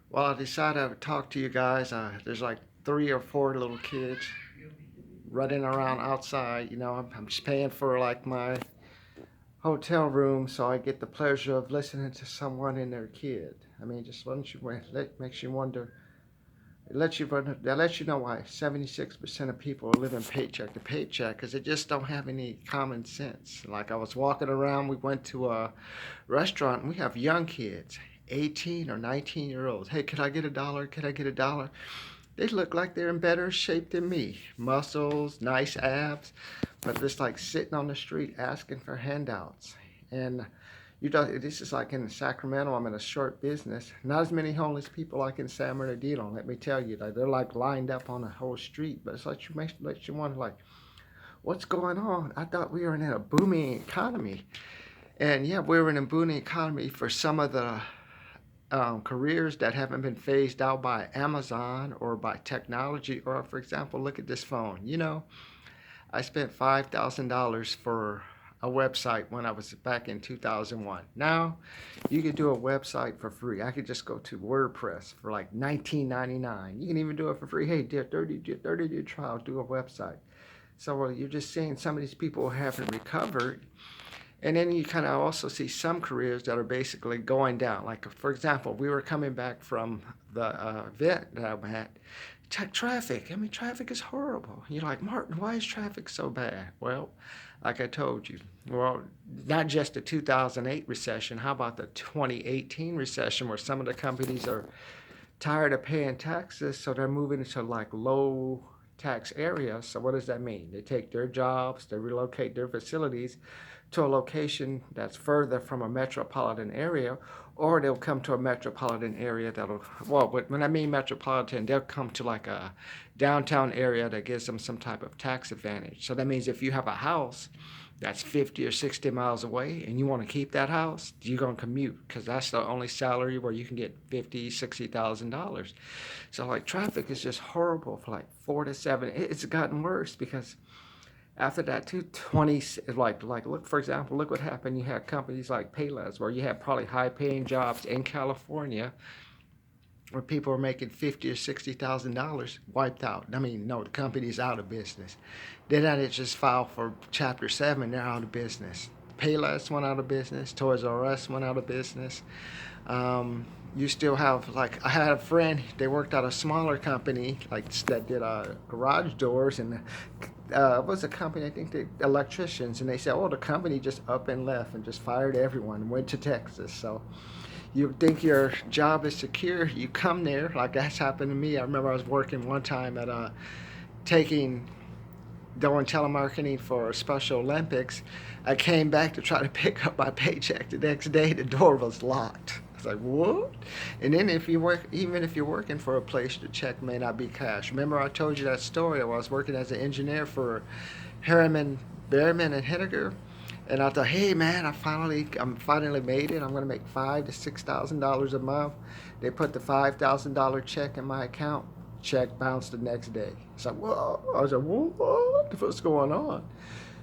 Well, I decided I would talk to you guys. There's like three or four little kids running around outside. I'm just paying for like my hotel room, so I get the pleasure of listening to someone and their kid. I mean, just once you makes you wonder. That lets you know why 76% of people are living paycheck to paycheck because they just don't have any common sense. Like I was walking around, we went to a restaurant, and we have young kids, 18 or 19-year-olds. Hey, could I get a dollar? Could I get a dollar? They look like they're in better shape than me. Muscles, nice abs, but just like sitting on the street asking for handouts. And this is like in Sacramento. I'm in a short business. Not as many homeless people like in San Bernardino. Let me tell you, like they're like lined up on the whole street. But it's like let you wonder, like, what's going on? I thought we were in a booming economy, and yeah, we were in a booming economy for some of the careers that haven't been phased out by Amazon or by technology. Or, for example, look at this phone. I spent $5,000 for a website when I was back in 2001. Now, you can do a website for free. I could just go to WordPress for like 19.99. You can even do it for free. Hey, dear 30-day trial, do a website. So you're just seeing some of these people haven't recovered. And then you kind of also see some careers that are basically going down. Like, for example, we were coming back from the event that I'm at. Check traffic. I mean, traffic is horrible. You're like, Martin, why is traffic so bad? Well, like I told you, well, not just the 2008 recession. How about the 2018 recession where some of the companies are tired of paying taxes, so they're moving into like low tax areas. So what does that mean? They take their jobs, they relocate their facilities to a location that's further from a metropolitan area, or they'll come to a metropolitan area well, when I mean metropolitan, they'll come to like a downtown area that gives them some type of tax advantage. So that means if you have a house that's 50 or 60 miles away and you want to keep that house, you're going to commute because that's the only salary where you can get $50,000, $60,000. So like traffic is just horrible for like 4 to 7. It's gotten worse because after that 220, like look, for example, look what happened. You had companies like Payless where you had probably high paying jobs in California where people are making 50 or $60,000 wiped out. I mean, no, the company's out of business. Then I just filed for Chapter 7, they're out of business. Payless went out of business. Toys R Us went out of business. You still have, like, I had a friend, they worked at a smaller company, like, that did garage doors, and was a company, I think, the electricians, and they said, oh, the company just up and left and just fired everyone and went to Texas. So you think your job is secure, you come there, like that's happened to me. I remember I was working one time at taking doing telemarketing for Special Olympics. I came back to try to pick up my paycheck the next day. The door was locked. I was like, what? And then if you work, even if you're working for a place, the check may not be cashed. Remember I told you that story? I was working as an engineer for Harriman, Behrman and Henniger, and I thought, hey man, I'm finally made it. I'm gonna make $5,000 to $6,000 a month. They put the $5,000 check in my account. Check bounced the next day. It's like, whoa. I was like, what? What's going on?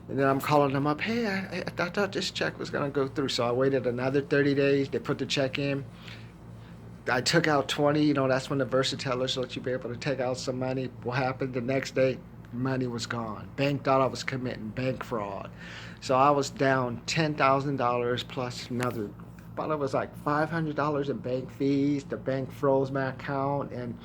And then I'm calling them up. Hey, I thought this check was gonna go through. So I waited another 30 days. They put the check in. I took out 20. That's when the versatillers let you be able to take out some money. What happened the next day? Money was gone. Bank thought I was committing bank fraud. So I was down $10,000 plus another, but it was like $500 in bank fees. The bank froze my account, and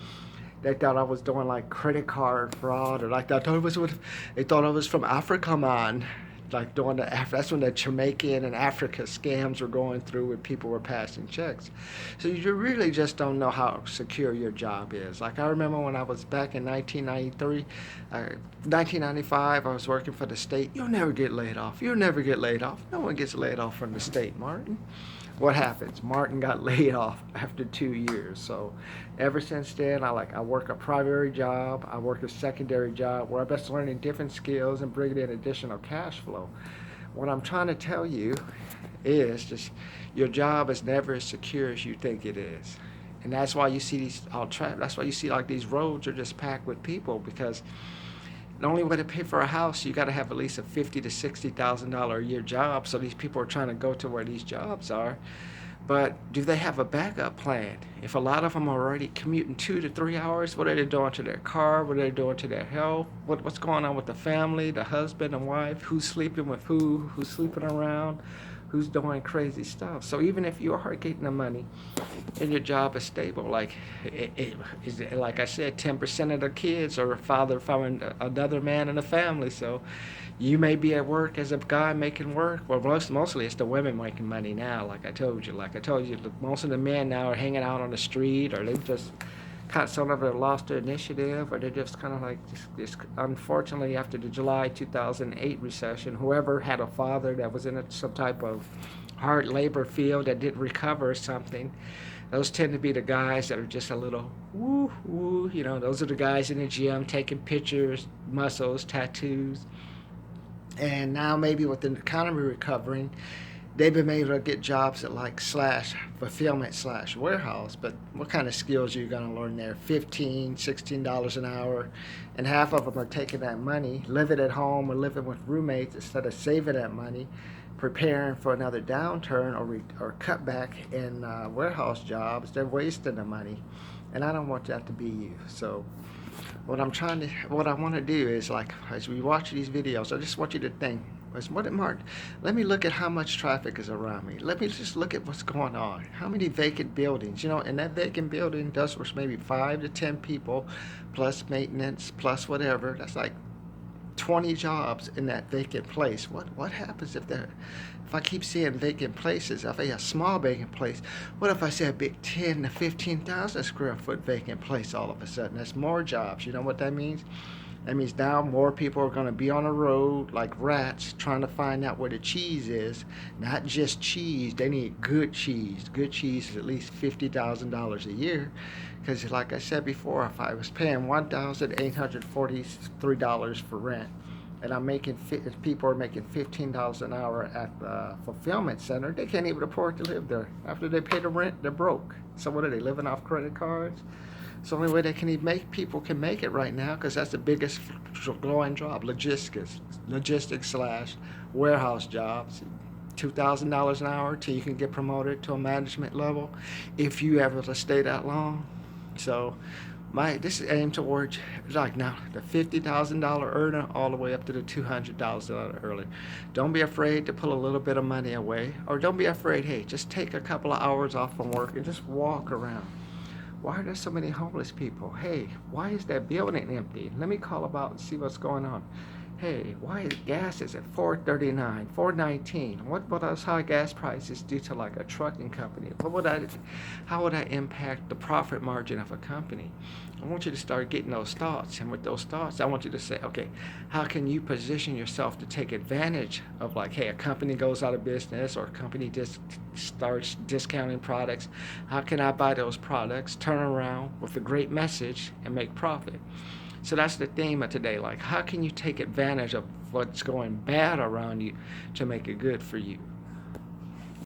they thought I was doing like credit card fraud, or like they thought I was from Africa, man. Like doing that's when the Jamaican and Africa scams were going through and people were passing checks. So you really just don't know how secure your job is. Like I remember when I was back in 1993, 1995, I was working for the state. You'll never get laid off. You'll never get laid off. No one gets laid off from the state, Martin. What happens? Martin got laid off after 2 years. So ever since then, I work a primary job, I work a secondary job where I'm just learning different skills and bringing in additional cash flow. What I'm trying to tell you is just your job is never as secure as you think it is. And that's why you see that's why you see like these roads are just packed with people, because the only way to pay for a house, you got to have at least a $50,000 to $60,000 a year job. So these people are trying to go to where these jobs are. But do they have a backup plan? If a lot of them are already commuting 2 to 3 hours, what are they doing to their car? What are they doing to their health? What's going on with the family, the husband and wife? Who's sleeping with who? Who's sleeping around? Who's doing crazy stuff? So even if you are getting the money and your job is stable, like like I said, 10% of the kids are father from another man in the family. So you may be at work as a guy making work. Well, mostly it's the women making money now. Like I told you, most of the men now are hanging out on the street, or they've just some of them lost their initiative, or they're just kind of like just unfortunately after the July 2008 recession, whoever had a father that was in some type of hard labor field that didn't recover or something, those tend to be the guys that are just a little woo woo. Those are the guys in the gym taking pictures, muscles, tattoos. And now maybe with the economy recovering, they've been able to get jobs at like slash fulfillment slash warehouse. But what kind of skills are you going to learn there? $15, $16 an hour. And half of them are taking that money, living at home or living with roommates instead of saving that money, preparing for another downturn or cutback in warehouse jobs. They're wasting the money. And I don't want that to be you. So what I want to do is, like, as we watch these videos, I just want you to think, Mark, let me look at how much traffic is around me. Let me just look at what's going on. How many vacant buildings? And that vacant building does for maybe 5 to 10 people, plus maintenance, plus whatever. That's like 20 jobs in that vacant place. What happens if I keep seeing vacant places? If I have a small vacant place, what if I say a big 10 to 15,000 square foot vacant place all of a sudden? That's more jobs. You know what that means? That means now more people are going to be on the road like rats trying to find out where the cheese is. Not just cheese, they need good cheese. Good cheese is at least $50,000 a year. Because like I said before, if I was paying $1,843 for rent, and people are making $15 an hour at the fulfillment center, they can't even afford to live there. After they pay the rent, they're broke. So what are they, living off credit cards? It's the only way people can make it right now, because that's the biggest growing job, logistics slash warehouse jobs. $2,000 an hour till you can get promoted to a management level, if you ever to stay that long. So this is aimed towards, like, now the $50,000 earner all the way up to the $200,000 earner. Don't be afraid to pull a little bit of money away, or don't be afraid. Hey, just take a couple of hours off from work and just walk around. Why are there so many homeless people? Hey, why is that building empty? Let me call about and see what's going on. Hey, why is gas is at $4.39, $4.19? What would those high gas prices do to like a trucking company? How would that impact the profit margin of a company? I want you to start getting those thoughts, and with those thoughts, I want you to say, okay, how can you position yourself to take advantage of, like, hey, a company goes out of business, or a company just starts discounting products. How can I buy those products, turn around with a great message, and make profit? So that's the theme of today. Like, how can you take advantage of what's going bad around you to make it good for you?